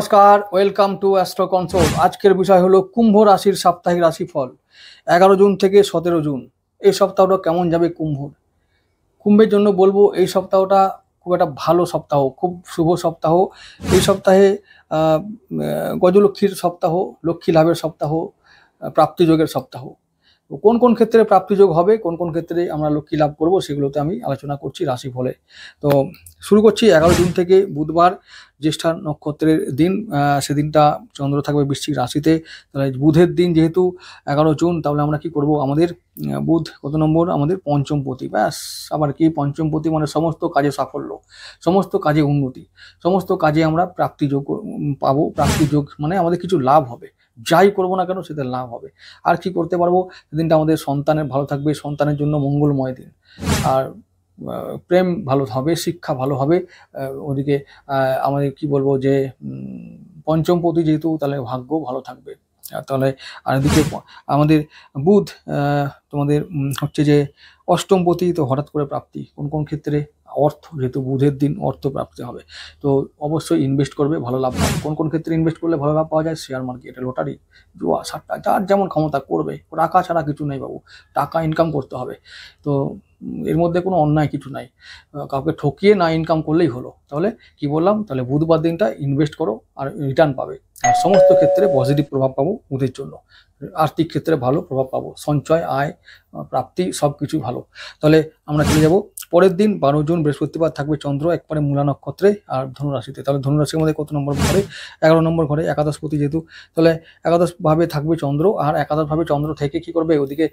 নমস্কার, welcome to astro console. আজকের বিষয় হলো কুম্ভ রাশির সাপ্তাহিক রাশিফল 11 জুন থেকে 17 জুন। এই সপ্তাহটা কেমন যাবে কুম্ভের জন্য বলবো এই সপ্তাহটা খুব একটা ভালো সপ্তাহ, খুব শুভ সপ্তাহ। এই সপ্তাহে গজলক্ষ্মীর সপ্তাহ, লক্ষ্মী লাভের সপ্তাহ, প্রাপ্তিযোগের সপ্তাহ। কোন কোন ক্ষেত্রে প্রাপ্তিযোগ হবে, কোন কোন ক্ষেত্রে আমরা লক্ষ্মী লাভ করব, সেগুলোতে আমি আলোচনা করছি রাশিফলে। তো শুরু করছি 11 জুন থেকে, বুধবার, জ্যেষ্ঠা নক্ষত্রের দিন। সেদিনটা চন্দ্র থাকবে বৃশ্চিক রাশিতে। তাহলে বুধের দিন যেহেতু 11 জুন, তাহলে আমরা কি করব, আমাদের বুধ কত নম্বর, আমাদের পঞ্চমপতি। ব্যাস, আবার কি পঞ্চমপতি মানে সমস্ত কাজে সাফল্য, সমস্ত কাজে উন্নতি, সমস্ত কাজে আমরা প্রাপ্তিযোগ পাবো। প্রাপ্তিযোগ মানে আমাদের কিছু লাভ হবে, যাই করবো না কেন সেটা লাভ হবে। আর কি করতে পারবো, সেদিনটা আমাদের সন্তানের ভালো থাকবে, সন্তানের জন্য মঙ্গলময় দিন। আর প্রেম ভালো হবে, শিক্ষা ভালো হবে। ওদিকে আমাদের কি বলবো যে পঞ্চমপতি যেহেতু, তাহলে ভাগ্য ভালো থাকবে। তাহলে আর এদিকে আমাদের বুধ তোমাদের হচ্ছে যে অষ্টমপতি, তো হঠাৎ করে প্রাপ্তি কোন কোন ক্ষেত্রে, অর্থ, যেহেতু বুধের দিন অর্থ প্রাপ্তি হবে, তো অবশ্যই ইনভেস্ট করবে, ভালো লাভ পাবে। কোন কোন ক্ষেত্রে ইনভেস্ট করলে ভালো লাভ পাওয়া যায়, শেয়ার মার্কেট, লটারি, জুয়া, সাট্টা, যার যেমন ক্ষমতা করবে। টাকা ছাড়া কিছু নেই বাবু, টাকা ইনকাম করতে হবে। তো এর মধ্যে কোনো অন্যায় কিছু নাই, কাউকে ঠকিয়ে না ইনকাম করলেই হলো। তাহলে কি বললাম, তাহলে বুধবার দিনটা ইনভেস্ট করো আর রিটার্ন পাবে। আর সমস্ত ক্ষেত্রে পজিটিভ প্রভাব পাবো বুধের জন্য। আর্থিক ক্ষেত্রে ভালো প্রভাব পাবো, সঞ্চয়, আয়, প্রাপ্তি, সব কিছু ভালো। তাহলে আমরা চলে যাব পরের দিন 12 জুন, বৃহস্পতিবার, থাকবে চন্দ্র একবারে মূলা নক্ষত্রে আর ধনুরাশিতে। তাহলে ধনুরাশির মধ্যে কত নম্বর ঘরে, 11 নম্বর ঘরে, একাদশপতি যেহেতু, তাহলে একাদশভাবে থাকবে চন্দ্র। আর একাদশভাবে চন্দ্র থেকে কি করবে, ওদিকে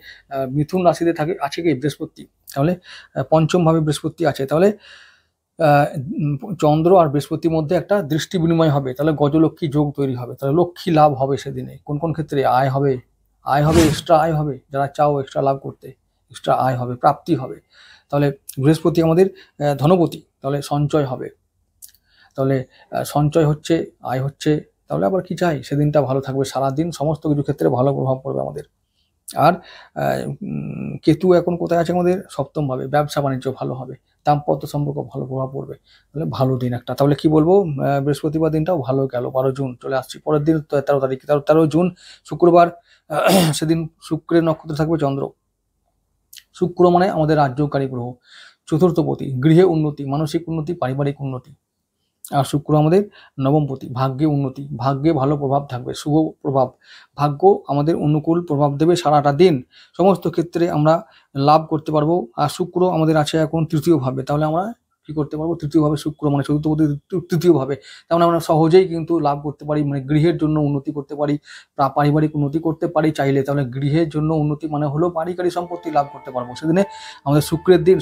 মিথুন রাশিতে আছে কি বৃহস্পতি, তাহলে পঞ্চমভাবে বৃহস্পতি আছে। তাহলে চন্দ্র আর বৃহস্পতির মধ্যে একটা দৃষ্টি বিনিময় হবে, তাহলে গজলক্ষ্মী যোগ তৈরি হবে। তাহলে লক্ষ্মী লাভ হবে সেদিনে। কোন কোন ক্ষেত্রে আয় হবে, এক্সট্রা আয় হবে, যারা চাও এক্সট্রা লাভ করতে, এক্সট্রা আয় হবে, প্রাপ্তি হবে। তাহলে বৃহস্পতি আমাদের ধনপতি, তাহলে সঞ্চয় হবে। তাহলে সঞ্চয় হচ্ছে, আয় হচ্ছে, তাহলে আবার কি চাই, সেদিনটা ভালো থাকবে সারাদিন, সমস্ত কিছু ক্ষেত্রে ভালো প্রভাব পড়বে আমাদের। আর কেতু এখন কোথায় আছে, আমাদের সপ্তমভাবে, ব্যবসা বাণিজ্য ভালো হবে, দাম্পত্য সম্পর্ক ভালো প্রভাব পড়বে। তাহলে ভালো দিন একটা। তাহলে কি বলবো, বৃহস্পতিবার দিনটাও ভালো গেল। 12 জুন চলে আসছি, পরের দিন 13 তারিখ, 13 জুন শুক্রবার। সেদিন শুক্রের নক্ষত্র থাকবে চন্দ্র। শুক্র মানে আমাদের রাজ্যকারী গ্রহ, চতুর্থপতি, গৃহে উন্নতি, মানসিক উন্নতি, পারিবারিক উন্নতি। আর শুক্র আমাদের নবমপতি, ভাগ্যে উন্নতি, ভাগ্যে ভালো প্রভাব থাকবে, শুভ প্রভাব। ভাগ্য আমাদের অনুকূল প্রভাব দেবে সারাটা দিন, সমস্ত ক্ষেত্রে আমরা লাভ করতে পারবো। আর শুক্র আমাদের আছে এখন তৃতীয়ভাবে, তাহলে আমরা কি করতে পারবো, তৃতীয়ভাবে শুক্র মানে চতুর্থপতি, তৃতীয়ভাবে, তাহলে আমরা সহজেই কিন্তু লাভ করতে পারি, মানে গৃহের জন্য উন্নতি করতে পারি, পারিবারিক উন্নতি করতে পারি চাইলে। তাহলে গৃহের জন্য উন্নতি মানে হলো পারিবারিক সম্পত্তি লাভ করতে পারবো সেদিনে। আমাদের শুক্রের দিন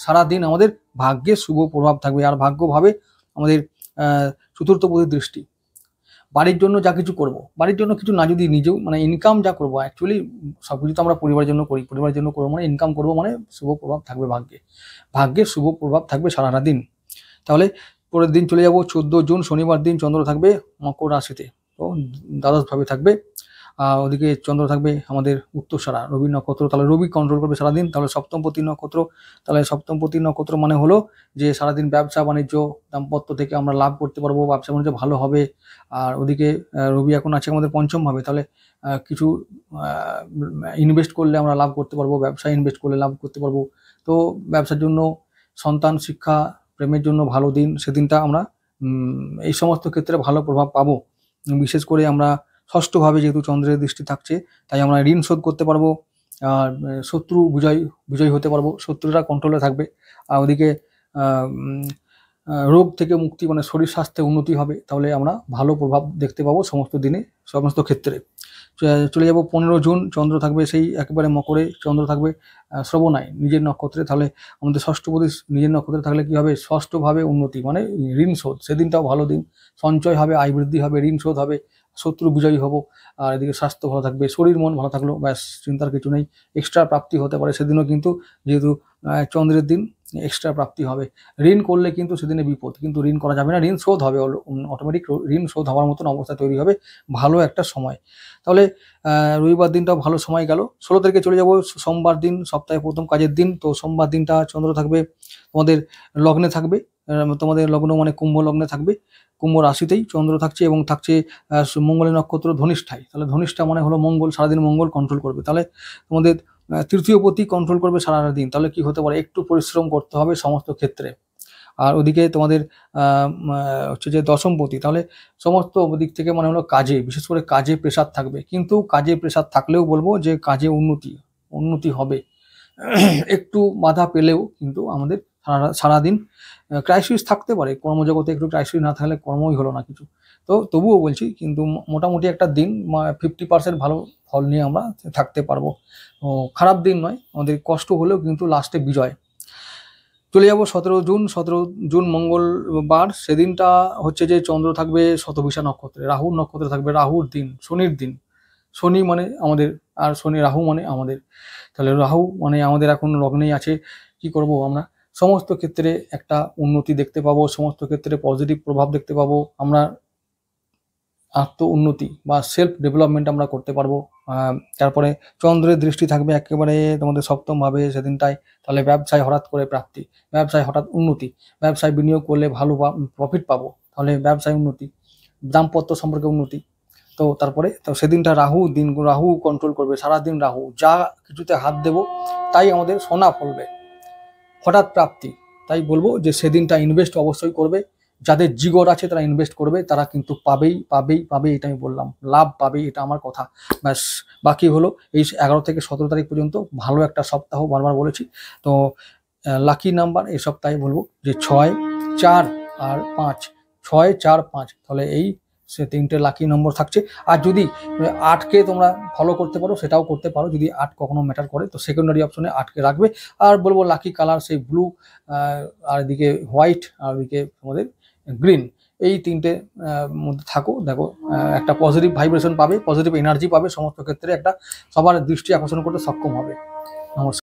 সারাদিন আমাদের ভাগ্যে শুভ প্রভাব থাকবে। আর ভাগ্যভাবে আমাদের চতুর্থপতির দৃষ্টি। বাড়ির জন্য যা কিছু করব, বাড়ির জন্য কিছু না, যদি নিজেও মানে ইনকাম যা করবো, অ্যাকচুয়ালি সব কিছু তো আমরা পরিবারের জন্য করি, পরিবারের জন্য করবো মানে ইনকাম করবো, মানে শুভ প্রভাব থাকবে ভাগ্যে শুভ প্রভাব থাকবে সারাটা দিন। তাহলে পরের দিন চলে যাব 14 জুন, শনিবার দিন, চন্দ্র থাকবে মকর রাশিতে, তো দ্বাদশভাবে থাকবে। ওদিকে চন্দ্র থাকবে আমাদের উত্তরসারা, রবি নক্ষত্র, তাহলে রবি কন্ট্রোল করবে সারাদিন। তাহলে সপ্তমপতি নক্ষত্র, তাহলে সপ্তমপতি নক্ষত্র মানে হলো যে সারাদিন ব্যবসা বাণিজ্য, দাম্পত্য থেকে আমরা লাভ করতে পারবো, ব্যবসা বাণিজ্য ভালো হবে। আর ওদিকে রবি এখন আছে আমাদের পঞ্চমভাবে, তাহলে কিছু ইনভেস্ট করলে আমরা লাভ করতে পারবো, ব্যবসায় ইনভেস্ট করলে লাভ করতে পারবো। তো ব্যবসার জন্য, সন্তান, শিক্ষা, প্রেমের জন্য ভালো দিন সেদিনটা। আমরা এই সমস্ত ক্ষেত্রে ভালো প্রভাব পাবো। বিশেষ করে আমরা ষষ্ঠভাবে যেহেতু চন্দ্রের দৃষ্টি থাকছে, তাই আমরা ঋণ শোধ করতে পারবো। আর শত্রু বিজয় হতে পারবো, শত্রুরা কন্ট্রোলে থাকবে। আর ওদিকে রোগ থেকে মুক্তি, মানে শরীর স্বাস্থ্যে উন্নতি হবে। তাহলে আমরা ভালো প্রভাব দেখতে পাবো সমস্ত দিনে, সমস্ত ক্ষেত্রে। চলে যাব 15 জুন, চন্দ্র থাকবে সেই একেবারে মকরে, চন্দ্র থাকবে শ্রবণায়, নিজের নক্ষত্রে। তাহলে আমাদের ষষ্ঠপতি নিজের নক্ষত্রে থাকলে কি হবে, ষষ্ঠভাবে উন্নতি মানে ঋণ শোধ, সেদিনটাও ভালো দিন। সঞ্চয় হবে, আয় বৃদ্ধি হবে, ঋণ শোধ হবে, শত্রু বিজয়ী হব। আর এদিকে স্বাস্থ্য ভালো থাকবে, শরীর মন ভালো থাকলো, ব্যাস, চিন্তার কিছু নেই। এক্সট্রা প্রাপ্তি হতে পারে সেদিনও, কিন্তু যেহেতু চন্দ্রের দিন এক্সট্রা প্রাপ্তি হবে। ঋণ করলে কিন্তু সেদিনে বিপদ, কিন্তু ঋণ করা যাবে না, ঋণ শোধ হবে, অটোমেটিক ঋণ শোধ হওয়ার মতন অবস্থা তৈরি হবে, ভালো একটা সময়। তাহলে রবিবার দিনটাও ভালো সময় গেল। 16 তারিখে চলে যাব সোমবার দিন, সপ্তাহে প্রথম কাজের দিন। তো সোমবার দিনটা চন্দ্র থাকবে আমাদের লগ্নে থাকবে, তোমাদের লগ্ন মানে কুম্ভ লগ্নে থাকবে, কুম্ভ রাশিতেই চন্দ্র থাকছে এবং থাকছে মঙ্গলের নক্ষত্র ধনিষ্ঠায়। তাহলে ধনিষ্ঠা মানে হলো মঙ্গল, সারাদিন মঙ্গল কন্ট্রোল করবে। তাহলে তোমাদের তৃতীয় পতি কন্ট্রোল করবে সারাদিন। তাহলে কি হতে পারে, একটু পরিশ্রম করতে হবে সমস্ত ক্ষেত্রে। আর ওদিকে তোমাদের হচ্ছে যে দশমপতি, তাহলে সমস্ত দিক থেকে মানে হলো কাজে, বিশেষ করে কাজে প্রেসার থাকবে। কিন্তু কাজে প্রেসার থাকলেও বলবো যে কাজে উন্নতি হবে। একটু বাধা পেলেও কিন্তু আমাদের সারাদিন ক্রাইসিস থাকতে পারে, কর্মজগতে একটু ক্রাইসিস না থাকলে কর্মই হলো না কিছু। তো তবুও বলছি কিন্তু মোটামুটি একটা দিন 50% ভালো ফল নিয়ে আমরা থাকতে পারবো। খারাপ দিন নয়, আমাদের কষ্ট হলেও কিন্তু লাস্টে বিজয়। চলে যাবো 17 জুন মঙ্গলবার। সেদিনটা হচ্ছে যে চন্দ্র থাকবে শতভিষা নক্ষত্রে, রাহুর নক্ষত্রে থাকবে, রাহুর দিন, শনির দিন। শনি মানে আমাদের, আর রাহু মানে আমাদের। তাহলে রাহু মানে আমাদের এখন লগ্নেই আছে। কি করব আমরা, সমস্ত ক্ষেত্রে একটা উন্নতি দেখতে পাবো, সমস্ত ক্ষেত্রে পজিটিভ প্রভাব দেখতে পাবো। আমরা আত্ম উন্নতি বা সেলফ ডেভেলপমেন্ট আমরা করতে পারবো। তারপরে চন্দ্রের দৃষ্টি থাকবে একেবারে তোমাদের সপ্তম ভাবে সেদিনটায়। তাহলে ব্যবসায় হঠাৎ করে প্রাপ্তি, ব্যবসায় হঠাৎ উন্নতি, ব্যবসায় বিনিয়োগ করলে ভালো প্রফিট পাবো, তাহলে ব্যবসায় উন্নতি, দাম্পত্য সম্পর্কে উন্নতি। তো তারপরে তো সেদিনটা রাহু কন্ট্রোল করবে সারাদিন। রাহু যা কিছুতে হাত দেব তাই আমাদের সোনা ফলবে, হঠাৎ প্রাপ্তি। তাই বলবো যে সেদিনটা ইনভেস্ট অবশ্যই করবে। যাদের জিগর আছে তারা ইনভেস্ট করবে, তারা কিন্তু পাবেই, এটা আমি বললাম, লাভ পাবেই, এটা আমার কথা। ব্যাস, বাকি হলো এই 11 থেকে 17 তারিখ পর্যন্ত ভালো একটা সপ্তাহ, বারবার বলেছি। তো লাকি নাম্বার এই সপ্তাহে বলবো যে 6, 4 আর 5, 6, 4, 5। তাহলে এই সে 3টে লাকি নম্বর থাকছে। আর যদি 8কে তোমরা ফলো করতে পারো সেটাও করতে পারো, যদি 8 কখনো ম্যাটার করে তো সেকেন্ডারি অপশনে 8কে রাখবে। আর বলবো লাকি কালার সেই ব্লু, আর এদিকে হোয়াইট, আর এদিকে তোমাদের গ্রিন, এই 3টে মধ্যে থাকো। দেখো একটা পজিটিভ ভাইব্রেশন পাবে, পজিটিভ এনার্জি পাবে, সমস্ত ক্ষেত্রে একটা সবার দৃষ্টি আকর্ষণ করতে সক্ষম হবে। নমস্কার।